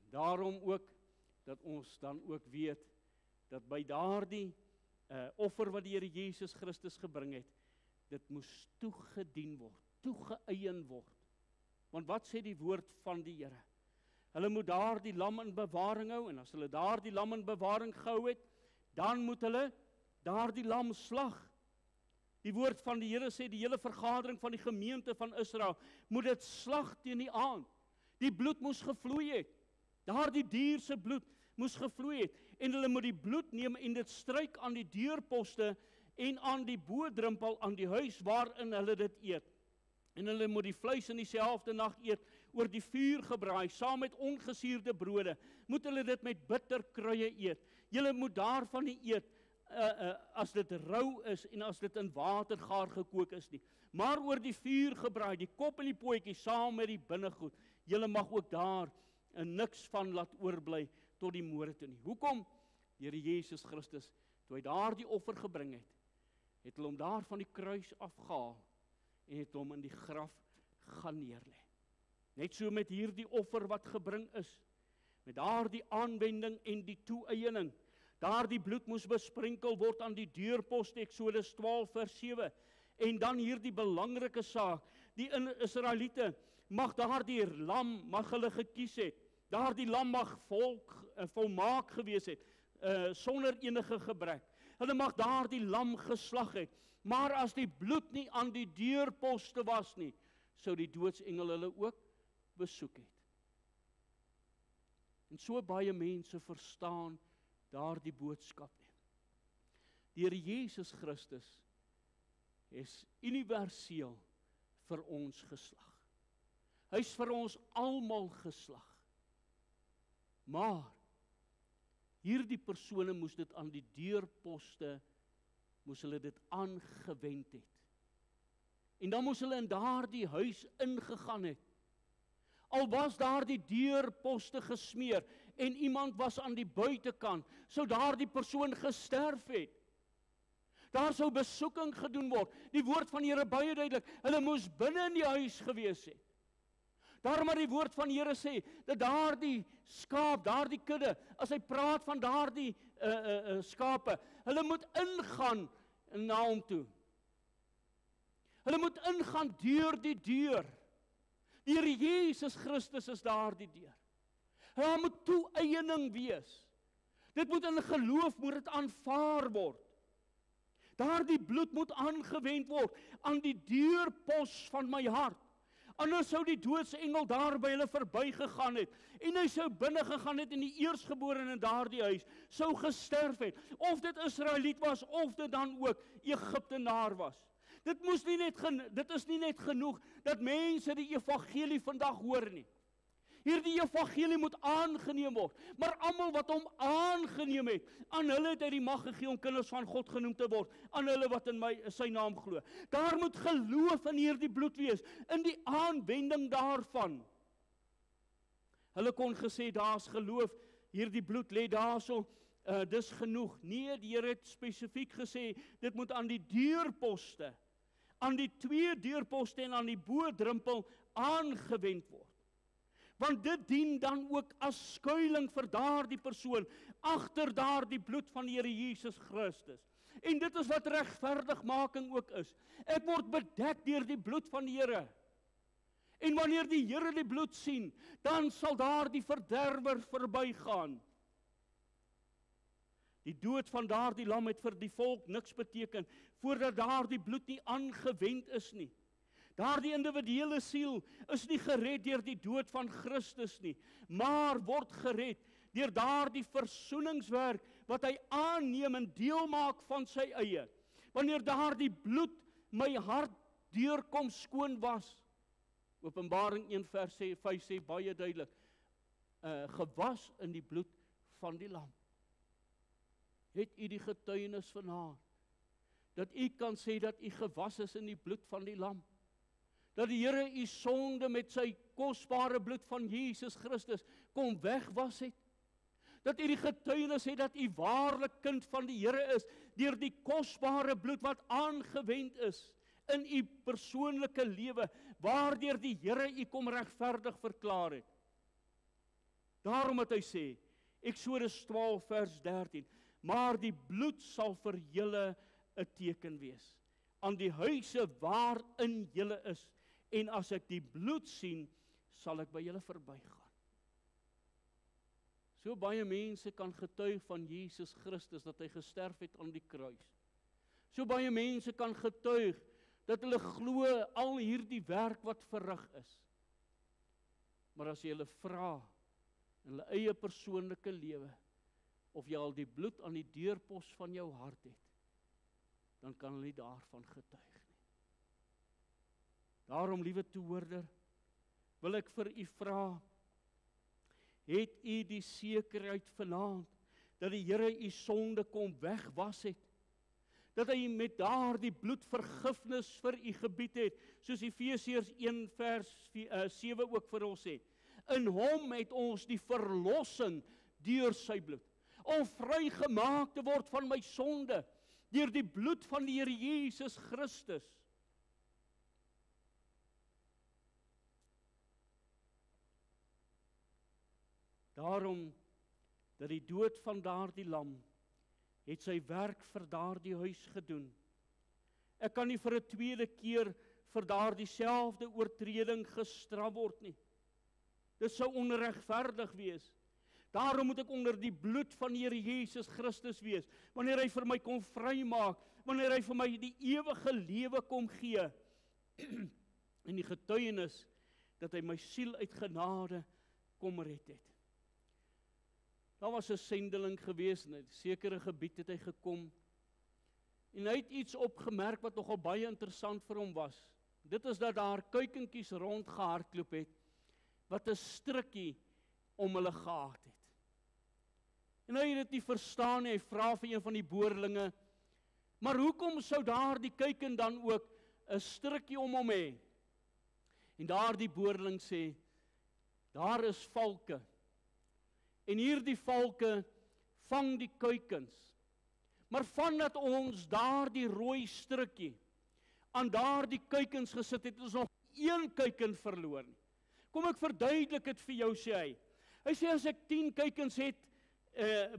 En daarom ook, dat ons dan ook weet, dat by daardie offer wat die Here Jesus Christus gebring het, dit moes toegedien word, toegeëien word. Want wat sê die woord van die Here? Hulle moet daardie lam in bewaring hou, en as hulle daardie lam in bewaring gehou het, dan moet hulle daardie lam slag. Die woord van die Here sê, die hele vergadering van die gemeente van Israel, moet dit slag teen die aand. Die bloed moes gevloei het. Daardie dier se bloed moes gevloei het. En hulle moet die bloed neem en dit stryk aan die deurposte en aan die bodrempel aan die huis waarin hulle dit eet. En hulle moet die vleis in dieselfde nag eet, oor die vuur gebraai, saam met ongesuurde brode. Moet hulle dit met bitterkruie eet. Julle moet daarvan nie eet, as dit rou is en as dit in water gaar gekook is nie. Maar oor die vuur gebraai, die kop en die pootjie saam met die binnegoed. Julle mag ook daar niks van laat oorbly tot die môre toe nie. Hoekom? Die Here Jesus Christus, toe hy daardie offer gebring het, het hulle hom daar van die kruis afgehaal en het hom in die graf gaan neerlê. Net so met hierdie offer wat gebring is, met daardie aanwending en die toeëening. Daardie bloed moes besprenkel word aan die deurposte, Eksodus 12 vers 7. En dan hierdie belangrike saak, die Israeliete mag daardie lam, mag hulle gekies het. Daardie lam mag volmaak gewees het, sonder enige gebrek. Hulle mag daardie lam geslag het. Maar as die bloed nie aan die deurposte was nie, sou die doodsengel hulle ook besoek het. En so baie mense verstaan daardie boodskap nie. Die Here Jesus Christus is universeel vir ons geslag. Hy is vir ons almal geslag. Maar hierdie persone moes dit aan die deurposte moes hulle dit aangewend het. En dan moes hulle in daardie huis ingegaan het. Al was daar die deurposte gesmeer en iemand was aan die buitekant, sou daardie persoon gesterf het. Daar sou besoeking gedoen word. Die woord van die Here baie duidelik, hulle moes binne in die huis gewees het. Daarom maar die woord van die Here sê, dat daardie skaap, daardie kudde, as hy praat van daardie skape, hulle moet ingaan na hom toe. Hulle moet ingaan deur die deur. Die Here Jesus Christus is daardie deur. Daar moet toeëiening wees. Dit moet in geloof, moet dit aanvaar word. Daardie bloed moet aangewend word aan die deurpos van my hart. Anders sou die doodsengel daar by hulle verbygegaan het en hy sou binne gegaan het en die eerstgeborene in daardie huis sou gesterf het. Of dit Israeliet was of dit dan ook Egiptenaar was. Dit is nie net genoeg dat mense die evangelie vandag hoor nie. Hierdie evangelie moet aangeneem word, maar almal wat hom aangeneem het, aan hulle het hy die mag gegee om kinders van God genoem te word, aan hulle wat in sy naam glo. Daar moet geloof in hierdie bloed wees, in die aanwending daarvan. Hulle kon gesê, daar's geloof, hierdie bloed lê daarso, dis genoeg. Nee, die Here het spesifiek gesê, dit moet aan die deurposte, aan die 2 deurposte en aan die bodrempel aangewend word. Want dit dien dan ook as skuiling vir daardie persoon, agter daardie bloed van die Here Jesus Christus. En dit is wat regverdigmaking ook is. Ek word bedek deur die bloed van die Here. En wanneer die Here die bloed sien, dan sal daardie verderwer verbygaan. Die dood van daardie lam het vir die volk niks beteken, voordat daardie bloed nie aangewend is nie. Daardie individuele siel is nie gered deur die dood van Christus nie, maar word gered deur daardie versoeningswerk wat hy aanneem en deel maak van sy eie. Wanneer daardie bloed my hart deurkom skoon was, Openbaring 1 vers 5 sê baie duidelik, gewas in die bloed van die lam. Het u die getuienis vanaand, dat u kan sê dat u gewas is in die bloed van die lam? Dat die Here u sonde met sy kosbare bloed van Jesus Christus kom wegwas het? Dat u die getuienis het dat u waarlik kind van die Here is, deur die kosbare bloed wat aangewend is in u persoonlike lewe, waardeur die Here u kom regverdig verklaar het? Daarom het hy sê, Eksodus 12 vers 13, maar die bloed sal vir julle 'n teken wees, aan die huise waarin julle is, en as ek die bloed sien, sal ek by julle verbygaan. So baie mense kan getuig van Jesus Christus, dat hy gesterf het aan die kruis. So baie mense kan getuig, dat hulle glo al hierdie werk wat verrig is. Maar as jy hulle vra, in hulle eie persoonlike lewe, of jy al die bloed aan die deurpos van jou hart het, dan kan hulle nie daarvan getuig nie. Daarom, liewe toehoorder, wil ek vir u vra, het u die sekerheid vanaand, dat die Here u sonde kom wegwas het, dat hy met daardie bloed vergifnis vir u gebied het, soos Efesiërs 1 vers 7 ook vir ons sê. In hom het ons die verlossing deur sy bloed, om vrygemaak te word van my sonde, deur die bloed van die Here Jesus Christus. Daarom, dat die dood van daardie lam, het sy werk vir daardie huis gedoen. Ek kan nie vir 'n tweede keer vir daardie selfde oortreding gestraf word nie. Dit sou onregverdig wees. Daarom moet ek onder die bloed van die Here Jesus Christus wees, wanneer hy vir my kom vrymaak, wanneer hy vir my die ewige lewe kom gee, en die getuienis, dat hy my siel uit genade kom red het. Daar was 'n sendeling gewees, in 'n sekere gebied het hy gekom, en hy het iets opgemerk wat nogal baie interessant vir hom was. Dit is dat daar kuikentjies rondgehardloop het, wat 'n strikkie om hulle gehad het. En hy het dit nie verstaan nie, hy vra vir een van die boerlinge, Maar hoekom sou daardie kuiken dan ook 'n strukkie om hom hê? En daardie boerling sê, daar is valke. En hierdie valke vang die kuikens. Maar vandat ons daardie rooi strukkie aan daardie kuikens gesit het, ons nog een kuiken verloor nie. Kom ek verduidelik dit vir jou, sê hy. Hy sê as ek 10 kuikens het,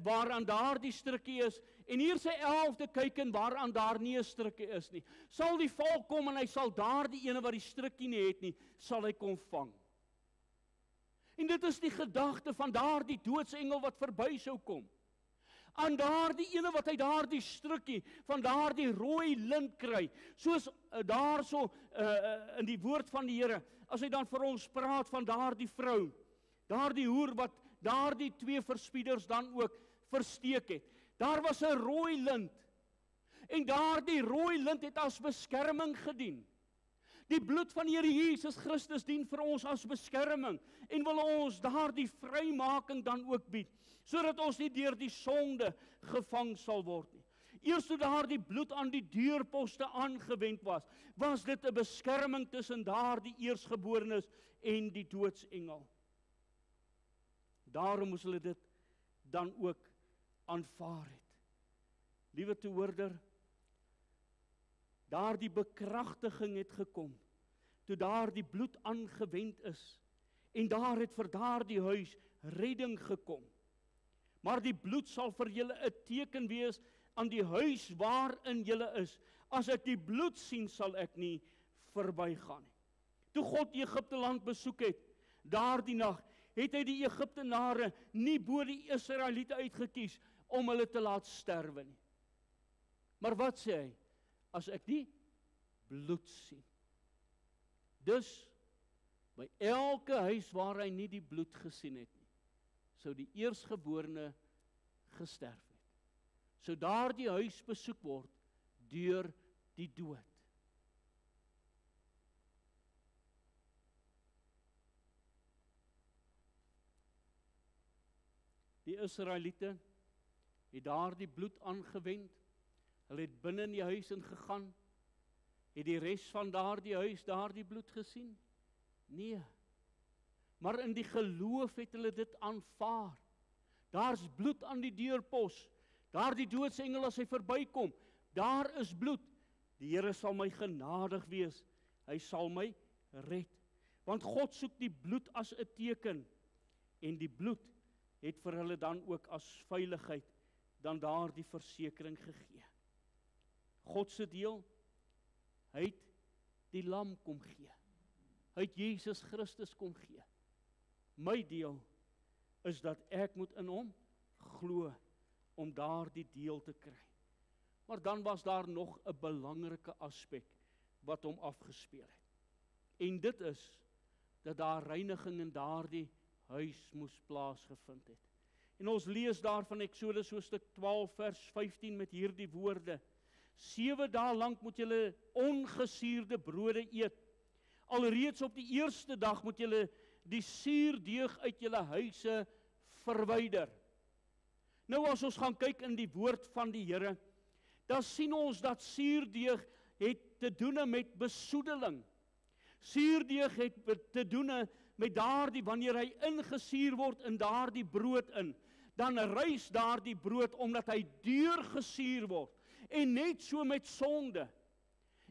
waaraan daardie strukkie is, en hier sy 11de kuiken waaraan daar nie 'n strukkie is nie, sal die valk kom en hy sal daardie ene wat die strukkie nie het nie, sal hy kom vang. En dit is die gedagte van daardie doodsengel wat verby sou kom. Aan daardie ene wat hy daardie strukkie van daardie rooi lint kry, soos daarso in die woord van die Here, as hy dan vir ons praat van daardie vrou, daardie hoer wat daardie 2 verspieders dan ook versteek het. Daar was 'n rooi lint. En daardie rooi lint het as beskerming gedien. Die bloed van die Here Jesus Christus dien vir ons as beskerming en wil ons daardie vrymaking dan ook bied, sodat ons nie deur die sonde gevang sal word nie. Eers toe daardie bloed aan die deurposte aangewend was, was dit 'n beskerming tussen daardie eersgeborenes en die doodsengel. Daarom moes hulle dit dan ook aanvaar het. Liewe toehoorder, daardie bekragtiging het gekom, toe daardie bloed aangewend is, en daar het vir daardie huis redding gekom. Maar die bloed sal vir julle 'n teken wees aan die huis waarin julle is. As ek die bloed sien, sal ek nie verbygaan nie. Toe God Egipte land besoek het, daardie nag, het hy die Egiptenare nie bo die Israeliete uitgekies om hulle te laat sterwe nie. Maar wat sê hy? As ek die bloed sien. Dus, by elke huis waar hy nie die bloed gesien het nie, sou die eersgeborene gesterf het. Sou daardie huis besoek word deur die dood. Die Israeliete het daardie bloed aangewend. Hulle het binne in die huis ingegaan. Het die res van daardie huis daardie bloed gesien? Nee. Maar in die geloof het hulle dit aanvaar. Daar's bloed aan die deurpos. Daardie doodsengel as hy verbykom, daar is bloed. Die Here sal my genadig wees. Hy sal my red. Want God soek die bloed as 'n teken. En die bloed het vir hulle dan ook as veiligheid dan daardie versekering gegee. God se deel, hy het die lam kom gee. Hy het Jesus Christus kom gee. My deel is dat ek moet in hom glo om daardie deel te kry. Maar dan was daar nog 'n belangrike aspek wat hom afgespeel het. En dit is dat daar reiniging in daardie huis moes plaasgevind het. En ons lees daar van Eksodus hoofstuk 12 vers 15 met hierdie woorde: 7 dae lank moet julle ongesuurde brode eet. Alreeds op die eerste dag moet julle die suurdeeg uit julle huise verwyder. Nou as ons gaan kyk in die woord van die Here, dan sien ons dat suurdeeg het te doen met besoedeling. Suurdeeg het te doen met daardie, wanneer hy ingesuur word in daardie brood in, dan rys daardie brood omdat hy deurgesuur word. En net so met sonde.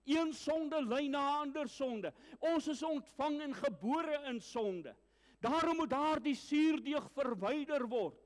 Een sonde lei na 'n ander sonde. Ons is ontvang en gebore in sonde. Daarom moet daardie suurdeeg verwyder word.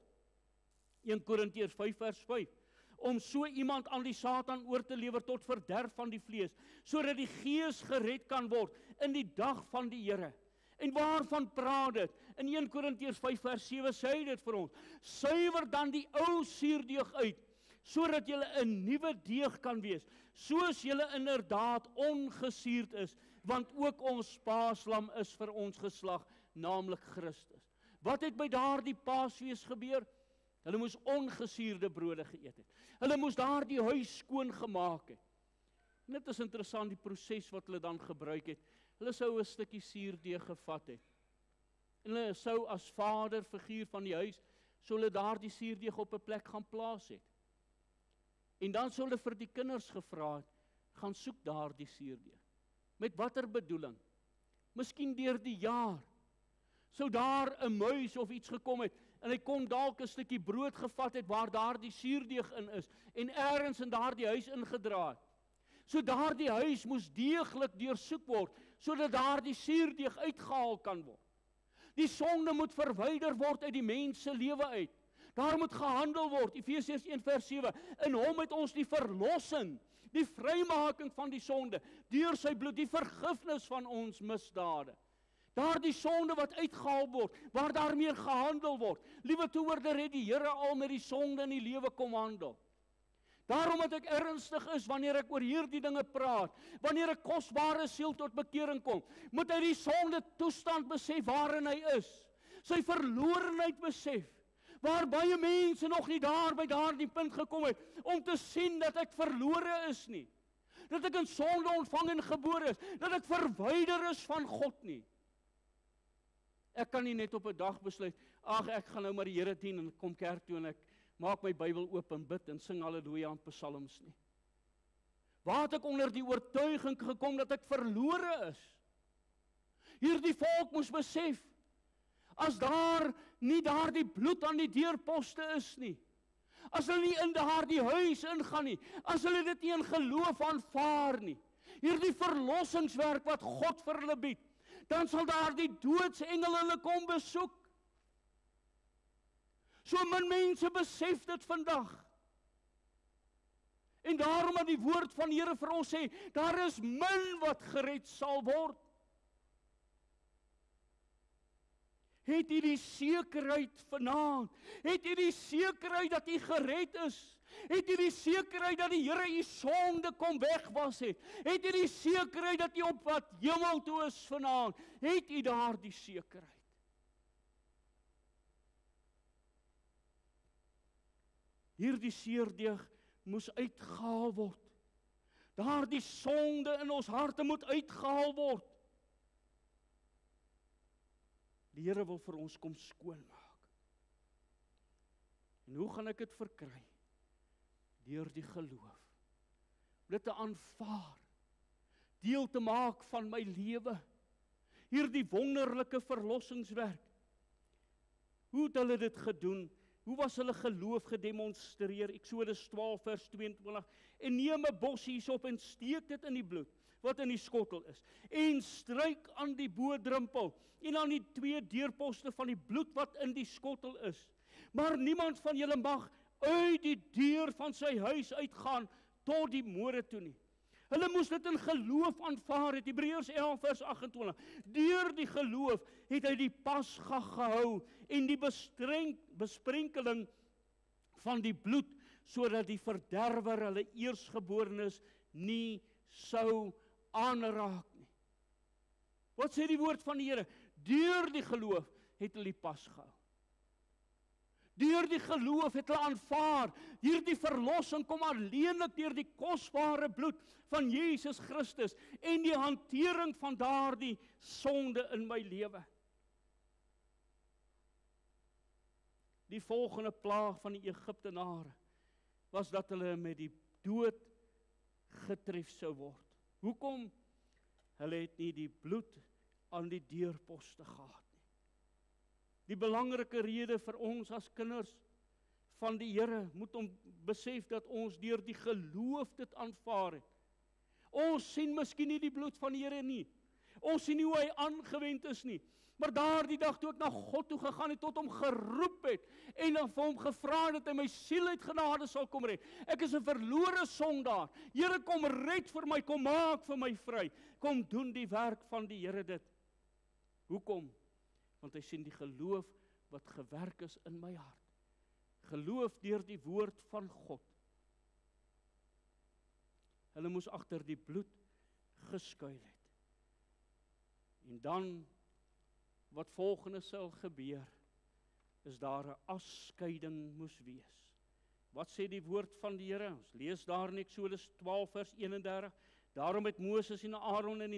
1 Korintiërs 5 vers 5. Om so iemand aan die Satan oor te lewer tot verderf van die vlees, sodat die gees gered kan word in die dag van die Here. En waarvan praat dit? In 1 Korintiërs 5 vers 7 sê hy dit vir ons. Suiwer dan die ou suurdeeg uit, sodat julle 'n nuwe deeg kan wees, soos julle inderdaad ongesuurd is, want ook ons paaslam is vir ons geslag, naamlik Christus. Wat het by daardie Paasfees gebeur? Hulle moes ongesuurde brode geëet het. Hulle moes daardie huis skoon gemaak het. En dit is interessant die proses wat hulle dan gebruik het. Hulle sou 'n stukkie suurdeeg gevat het. En hulle sou as vaderfiguur van die huis, sou hulle daardie suurdeeg op 'n plek gaan plaas het. En dan sou hulle vir die kinders gevra het, gaan soek daar die suurdeeg. Met watter bedoeling? Miskien deur die jaar, sou daar 'n muis of iets gekom het, en hy kon dalk 'n stukkie brood gevat het, waar daar die suurdeeg in is, en ergens in daardie huis ingedra het. So daardie huis moes deeglik deursoek word, sodat daardie suurdeeg uitgehaal kan word. Die sonde moet verwyder word uit die mens se lewe uit. Daar moet gehandel word, Efesiërs 1 vers 7, in hom het ons die verlossing, die vrymaking van die sonde, deur sy bloed, die vergifnis van ons misdade. Daardie sonde wat uitgehaal word, waar daarmee gehandel word. Liewe toehoorder, het die Here al met die sonde in die lewe kom handel. Daarom dat ek ernstig is wanneer ek oor hierdie dinge praat, wanneer 'n kosbare siel tot bekering kom, moet hy die sonde toestand besef waarin hy is, sy verlorenheid besef, waar baie mense nog nie daar by daardie punt gekom het, om te sien dat ek verlore is nie, dat ek in sonde ontvang en gebore is, dat ek verwyder is van God nie. Ek kan nie net op 'n dag besluit, ag ek gaan nou maar die Here dien en kom kerk toe en ek maak my Bybel oop en bid en sing haleluja en psalms nie. Waar het ek onder die oortuiging gekom dat ek verlore is? Hierdie volk moes besef, as daar nie daardie bloed aan die deurposte is nie, as hulle nie in daardie huis ingaan nie, as hulle dit nie in geloof aanvaar nie, hierdie verlossingswerk wat God vir hulle bied, dan sal daardie doodsengel hulle kom besoek. So min mense besef dit vandag. En daarom dat die woord van die Here vir ons sê, daar is min wat gered sal word. Het jy die sekerheid vanaand? Het jy die sekerheid dat jy gered is? Het jy die sekerheid dat die Here jy sonde kom wegwas het? Het jy die sekerheid dat jy op pad hemel toe is vanaand? Het jy daardie sekerheid? Hierdie suurdeeg moes uitgehaal word. Daardie sonde in ons harte moet uitgehaal word. Die Here wil vir ons kom skoonmaak. En hoe gaan ek dit verkry? Deur die geloof. Dit te aanvaar. Deel te maak van my lewe. Hierdie wonderlike verlossingswerk. Hoe het hulle dit gedoen? Hoe was hulle geloof gedemonstreer? Eksodus 12 vers 22. En neem 'n bos hierop en steek dit in die bloed wat in die skottel is. En stryk aan die bodrempel en aan die 2 deurposte van die bloed wat in die skottel is. Maar niemand van julle mag uit die deur van sy huis uitgaan tot die môre toe nie. Hulle moes dit in geloof aanvaar het. Hebreërs 11 vers 28. Deur die geloof het hy die Pasga gehou en die besprenkeling van die bloed, sodat die verderwer hulle eersgeborenes nie sou aanraak nie. Wat sê die woord van die Here? Deur die geloof het hulle die Pasga gehou. Deur die geloof het hulle aanvaar, hierdie verlossing kom alleenlik deur die kosbare bloed van Jesus Christus en die hantering van daardie sonde in my lewe. Die volgende plaag van die Egiptenare was dat hulle met die dood getref sou word. Hoekom? Hulle het nie die bloed aan die deurposte gehad. Die belangrike rede vir ons as kinders van die Here moet om besef dat ons deur die geloof dit aanvaar het. Ons sien miskien nie die bloed van die Here nie. Ons sien nie hoe hy aangewend is nie. Maar daardie dag toe ek na God toe gegaan het, tot hom geroep het en dan vir hom gevra het dat hy my siel uit genade sal kom red. Ek is 'n verlore sondaar. Here, kom red vir my, kom maak vir my vry. Kom doen die werk van die Here dit. Hoekom? Want hy sien die geloof wat gewerk is in my hart. Geloof deur die woord van God. Hulle moes agter die bloed geskuil het. En dan, wat volgende sal gebeur, is daar 'n afskeiding moes wees. Wat sê die woord van die Here? Ons lees daar in Eksodus 12 vers 31. Daarom het Moses en Aaron in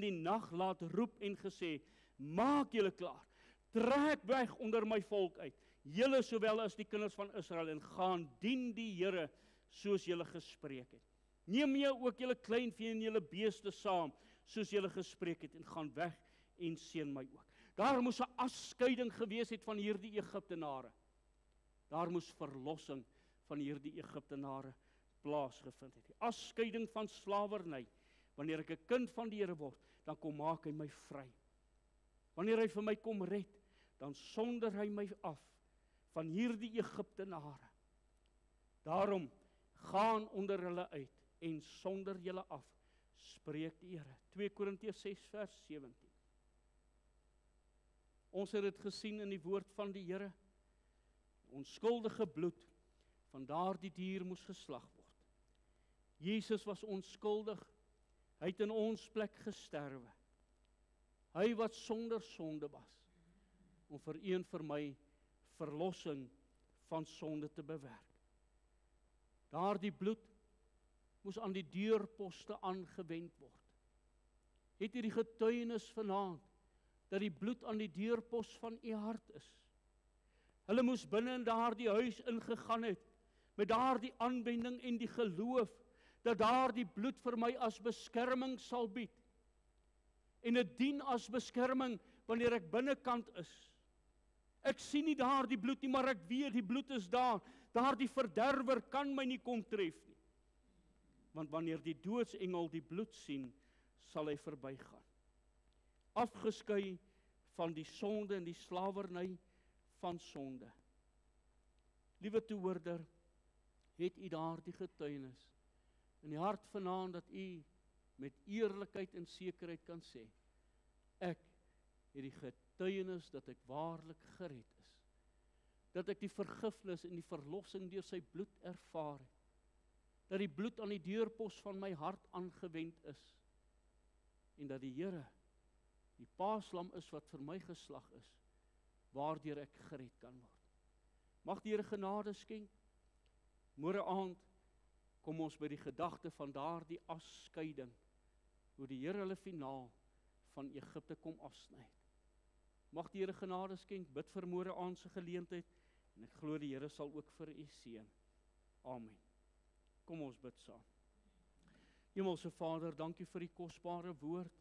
die nag laat roep en gesê, maak julle klaar, trek weg onder my volk uit, julle sowel as die kinders van Israel, en gaan dien die Here soos julle gespreek het. Neem jy ook julle kleinvee en julle beeste saam, soos julle gespreek het, en gaan weg en seën my ook. Daar moes 'n afskeiding gewees het van hierdie Egiptenare. Daar moes verlossing van hierdie Egiptenare plaasgevind het. Die afskeiding van slawerny. Wanneer ek 'n kind van die Here word, dan kom maak hy my vry. Wanneer hy vir my kom red, dan sonder hy my af van hierdie Egiptenare. Daarom gaan onder hulle uit en sonder julle af, spreek die Here. 2 Korintiërs 6 vers 17. Ons het dit gesien in die woord van die Here. Onskuldige bloed van daardie dier moes geslag word. Jesus was onskuldig. Hy het in ons plek gesterwe. Hy wat sonder sonde was, om vir u en vir my verlossing van sonde te bewerk. Daardie bloed moes aan die deurposte aangewend word. Het u die getuienis vanaand dat die bloed aan die deurpos van u hart is? Hulle moes binne in daardie huis ingegaan het met daardie aanwending en die geloof dat daardie bloed vir my as beskerming sal bied. En dit dien as beskerming wanneer ek binnekant is. Ek sien nie daardie bloed nie, maar ek weet die bloed is daar. Daardie verderwer kan my nie kom tref nie. Want wanneer die doodsengel die bloed sien, sal hy verbygaan. Afgeskei van die sonde en die slawerny van sonde. Liewe toehoorder, het u daardie getuienis in die hart vanaand dat u met eerlikheid en sekerheid kan sê, ek het die getuienis dat ek waarlik gered is. Dat ek die vergifnis en die verlossing deur sy bloed ervaar het. Dat die bloed aan die deurpos van my hart aangewend is. En dat die Here die paaslam is wat vir my geslag is, waardeur ek gered kan word. Mag die Here genade skenk. Môre aand kom ons by die gedagte van daardie afskeiding, hoe die Here hulle finaal van Egipte kom afsny. Mag die Here genade skenk, bid vir môre aand se geleentheid, en ek glo die Here sal ook vir u seën. Amen. Kom ons bid saam. Hemelse Vader, dankie vir die kosbare woord.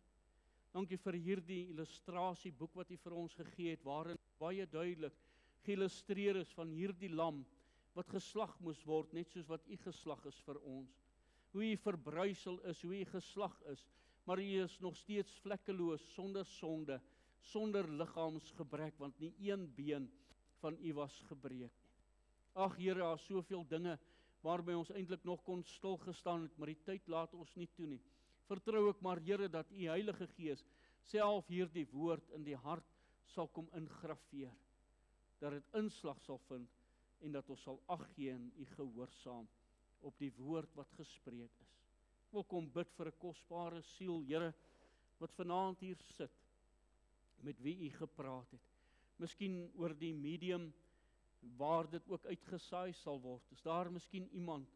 Dankie vir hierdie illustrasieboek wat u vir ons gegee het, waarin baie duidelik geillustreer is van hierdie lam wat geslag moes word, net soos wat u geslag is vir ons. Hoe u verbruisel is, hoe u geslag is, maar u is nog steeds vlekkeloos, sonder sonde, sonder liggaamsgebrek, want nie een been van u was gebreek nie. Ag Here, daar is soveel dinge waarby ons eintlik nog kon stilgestaan het, maar die tyd laat ons nie toe nie. Vertrou ek maar, Here, dat u Heilige Gees self hierdie woord in die hart sal kom ingrafeer, dat dit inslag sal vind, en dat ons sal ag gee en u gehoorsaam op die woord wat gespreek is. Ek wil kom bid vir 'n kosbare siel, Here, wat vanaand hier sit, met wie u gepraat het. Miskien oor die medium waar dit ook uitgesaai sal word. Is daar miskien iemand,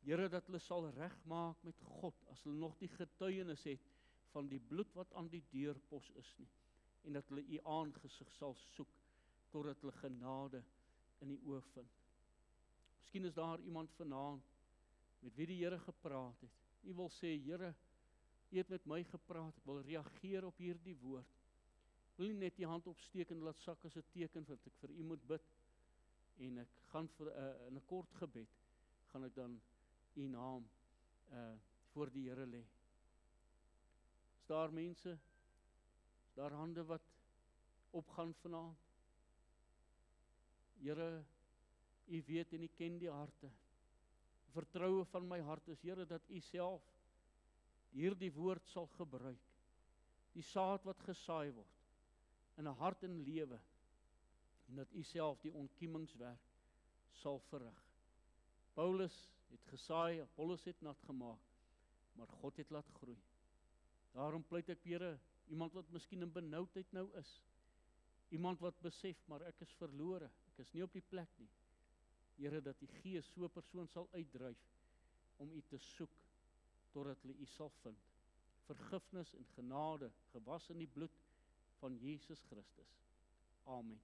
Here, dat hulle sal regmaak met God, as hulle nog die getuienis het van die bloed wat aan die deurpos is nie, en dat hulle u aangesig sal soek, totdat hulle genade in die oë vind. Miskien is daar iemand vanaand, met wie die Here gepraat het. U wil sê, Here, u het met my gepraat, ek wil reageer op hierdie woord. Wil nie net die hand opsteek en laat sak as 'n teken, want ek vir u moet bid, en ek gaan vir in 'n kort gebed, gaan ek dan u naam voor die Here lê. Is daar mense, is daar hande wat opgaan vanaand? Here, u weet en u ken die harte. Vertroue van my hart is, Here, dat u self hierdie woord sal gebruik. Die saad wat gesaai word in 'n hart en lewe, en dat u self die ontkiemingswerk sal verrig. Paulus het gesaai, Apollos het nat gemaak, maar God het laat groei. Daarom pleit ek, Here, iemand wat miskien in benoudheid nou is, iemand wat besef, maar ek is verlore, ek is nie op die plek nie. Here, dat die Gees so 'n persoon sal uitdryf om u te soek totdat hulle u sal vind. Vergifnis en genade, gewas in die bloed van Jesus Christus. Amen.